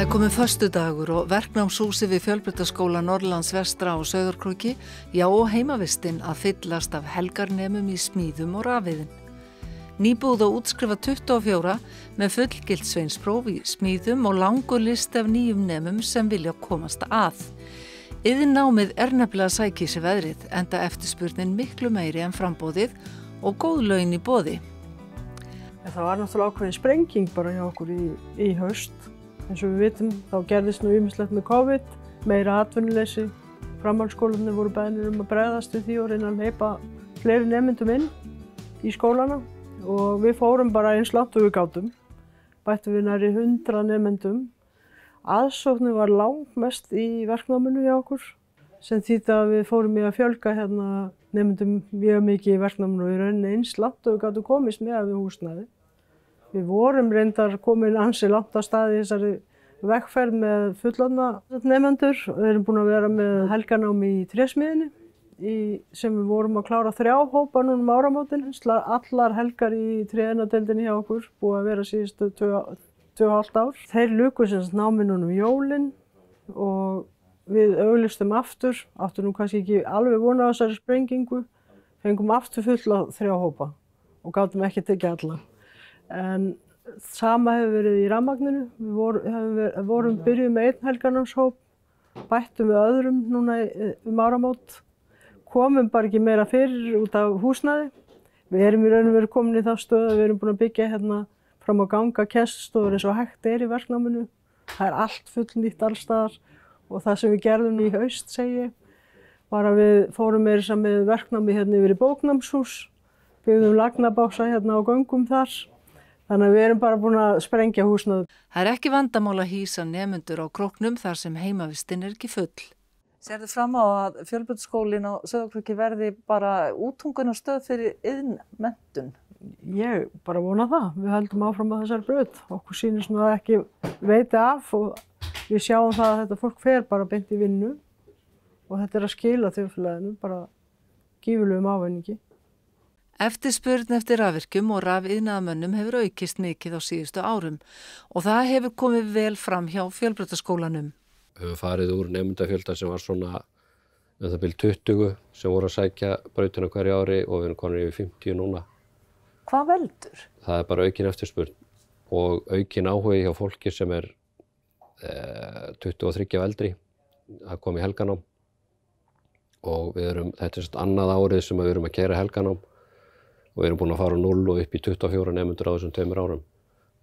Það komið föstudagur og verknámshúsi við Fjölbrautaskóla Norðurlands vestra á Sauðárkróki, já og heimavistinn að fyllast af helgarnemum í smíðum og rafviðin. Nýbúið að útskrifa 24 með fullgilt sveinspróf í smíðum og langur list af nýjum nemum sem vilja komast að. Iðnnámið nefnilega sækir sér veðrið, enda eftirspurnin miklu meiri en framboðið og góð laun í boði. Það var náttúrulega ákveðin sprenging bara hjá okkur í haust. Eins og við vitum, þá gerðist nú ýmislegt með COVID, meira atvinnuleysi. Framhaldsskólarnir voru beðnir að bregðast við því og reyna að hleypa fleiri nemendum inn í skólana. Og við fórum bara eins langt og við gátum. Bættum við nærri 100 nemendum. Aðsóknin var langmest í verknáminu hjá okkur. Sem þýddi að við fórum í að fjölga nemendum mjög mikið í verknáminu og í rauninni eins langt og við gátum komist með við húsnæði. Við vorum reyndar komin ansi langt af stað í þessari vegferð með fullorðna nemendur. Við erum búin að vera með helgarnám í trésmiðjunni sem við vorum að klára 3 hópa núna áramótin. Allar helgar í trénadeildinni hjá okkur búið að vera síðustu 2,5 ár. Þeir luku námi núna jólin og við auglýstum aftur, áttu nú kannski ekki alveg vona á þessari sprengingu, fengum aftur full á 3 hópa og gátum ekki tekið alla. En sama hefur verið í rafmagninu. Við vorum byrjuð með 1 helgarnámshóp, bættum við öðrum núna áramót, komum bara ekki meira fyrir út af húsnæði. Við erum í raun og veru komin í þá stöðu að við erum búin að byggja fram á ganga kennslustofur eins og hægt í verknáminu. Það er allt fullnýtt alls staðar og það sem við gerðum í haust, var að við fórum með verknámi yfir í bóknámshús, byggðum lagnabása á göngum þar. Þannig að við erum bara búin að sprengja húsnæði. Það er ekki vandamál að hýsa nemendur á Króknum þar sem heimavistinn er ekki full. Sérðu fram á að Fjölbrautaskólinn á Sauðárkróki verði bara útungunarstöð fyrir iðnmenntun? Ég bara vona það. Við höldum áfram á þessari braut. Okkur sýnist nú að ekki veiti af og við sjáum það að þetta fólk fer bara beint í vinnu og þetta er að skila þjóðfélaginu, bara gífurlegum ávinningi. Eftirspurn eftir rafvirkjum og rafiðnaðarmönnum hefur aukist mikið á síðustu árum og það hefur komið vel fram hjá Fjölbrautaskólanum. Við höfum farið úr nemendafjölda sem var svona það bil 20 sem voru að sækja brautina hverju ári og við erum komin yfir 50 núna. Hvað veldur? Það er bara aukin eftirspurn og aukin áhugi hjá fólki sem er 23 og eldri að koma í helgarnám og þetta er annað árið sem við erum að keyra helgarnám. Og við erum búin að fara á 0 og upp í 24 nemendur á þessum 2 árum.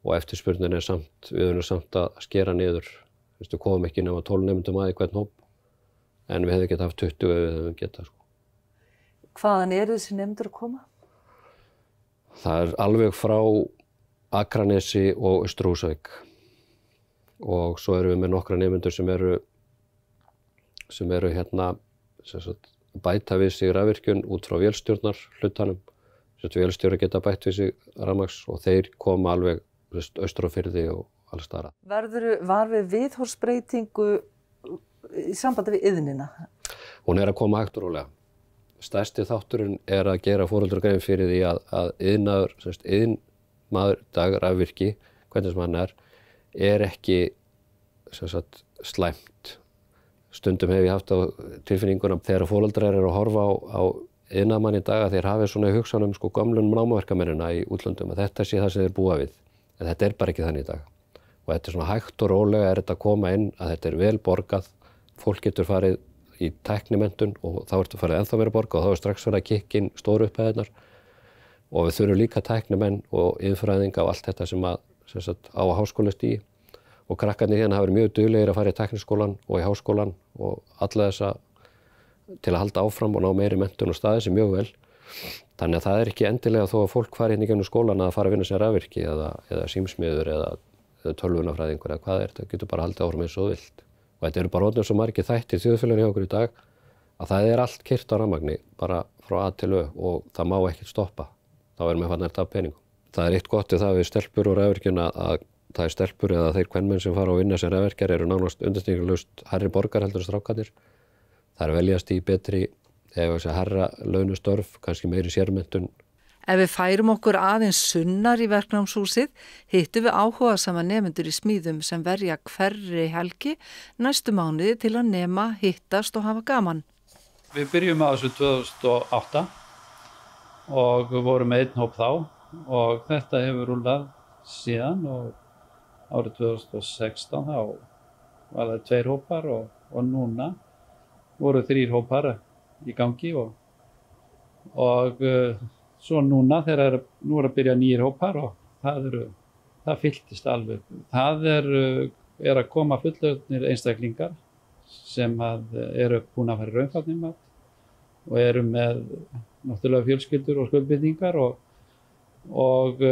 Og eftirspurnin er við erum samt að skera niður. Við komum ekki nema 12 nemendum að í hvern hóp, en við hefðum getað haft 20 ef við hefðum getað. Hvaðan eru þessi nemendur að koma? Það er alveg frá Akranesi og Austur-Húsavík. Og svo erum við með nokkra nemendur sem eru bæta við sig rafvirkjun út frá vélstjórnar hlutanum. Vélstjóri geta bætt við sig rafmagns og þeir koma alveg austur á firði og alls staðar. Var við viðhorfsbreytingu í sambandi við iðnina? Hún er að koma hægt og rólega. Stærsti þátturinn er að gera foreldrar grein fyrir því að iðnmaður rafvirki, hvernig sem hann er ekki slæmt. Stundum hef ég haft á tilfinninguna þegar foreldrar eru að horfa á iðnaðarmann í dag að þeir hafi svona í hugsanum gömlum námaverkamennina í útlöndum að þetta sé það sem þeir búa við. En þetta er bara ekki þannig í dag. Og þetta er svona hægt og rólega þetta að koma inn að þetta er vel borgað. Fólk getur farið í tæknimenntun og þá ertu farið ennþá meira borgað og þá er strax verið að kikka inn stóru upphæðirnar. Og við þurfum líka tæknimenn og iðnfræðinga og allt þetta sem á að háskólastigi. Og krakkarnir hafa verið mjög duglegir að fara í tækniskólan og í háskólan og alla þessa til að halda áfram og ná meiri menntun og staði sem mjög vel. Þannig að það er ekki endilega þó að fólk fari í gegnum skólan að fara að vinna sem rafvirki eða símsmiður eða tölvunarfræðingur eða hvað það getur bara haldið áfram eins og þú vilt. Og þetta eru bara orðnir svo margir þættir þjóðfélaginu hjá okkur í dag að það er allt keyrt á rafmagni bara frá A til Ö og það má ekkert stoppa. Þá erum við farnir að tapa peningum. Það er eitt gott við það við stelpur og rafvirkjun að það er stelpur eða þeir kvenmenn sem fara að vinna sem rafvirkjar eru nánast undantekningarlaust hærri borgar heldur en strákarnir. Það er veljast í betri, hærra launustörf, kannski meiri sérmenntun. Ef við færum okkur aðeins sunnar í verknámshúsið, hittum við áhugasama nemendur í smíðum sem verja hverri helgi næstu mánuði til að nema, hittast og hafa gaman. Við byrjum á þessu 2008 og vorum með einn hóp þá og þetta hefur rúllað síðan og árið 2016 þá var það 2 hópar og núna voru 3 hópar í gangi og svo núna þegar nú að byrja 9 hópar og það fylltist alveg. Það er að koma fullorðnir einstaklingar sem eru búin að fara í raunfærnimat og eru með náttúrulega fjölskyldur og skuldbindingar og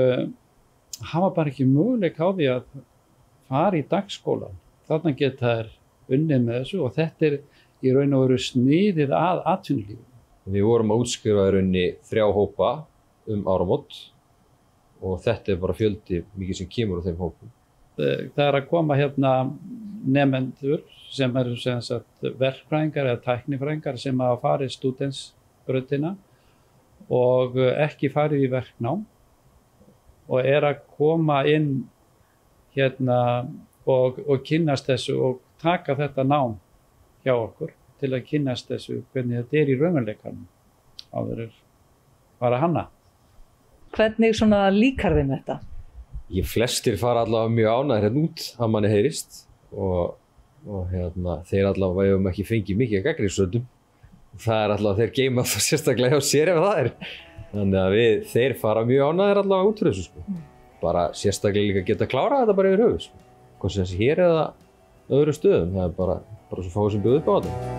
hafa bara ekki möguleik á því að fara í dagskólan. Þarna geta þær unnið með þessu og þetta er í raun og veru sniðið að atvinnulífinu. Við vorum að útskrifa í rauninni 3 hópa áramót og þetta er bara fjöldi mikið sem kemur á þeim hópum. Það er að koma hérna nemendur sem eru sem sagt verkfræðingar eða tæknifræðingar sem hafa farið stúdentsbrautina og ekki farið í verknám og er að koma inn hérna og kynnast þessu og taka þetta nám hjá okkur til að kynnast þessu hvernig þetta er í raunveruleikanum áður fara hanna. Hvernig svona líkar þeim þetta? Flestir fara allavega mjög ánægðir hérna út að manni heyrist og þeir allavega hefum ekki fengið mikið að gagnrýnisröddum. Það er allavega þeir geyma það sérstaklega hjá sér ef það er. Þannig að þeir fara mjög ánægðir allavega út fyrir þessu sko. Bara sérstaklega líka geta klárað þetta bara yfir höfuð sko. Hvort sem þessi hér eða öðrum stöðum, það er bara svo fáið sem bjóð upp á þetta.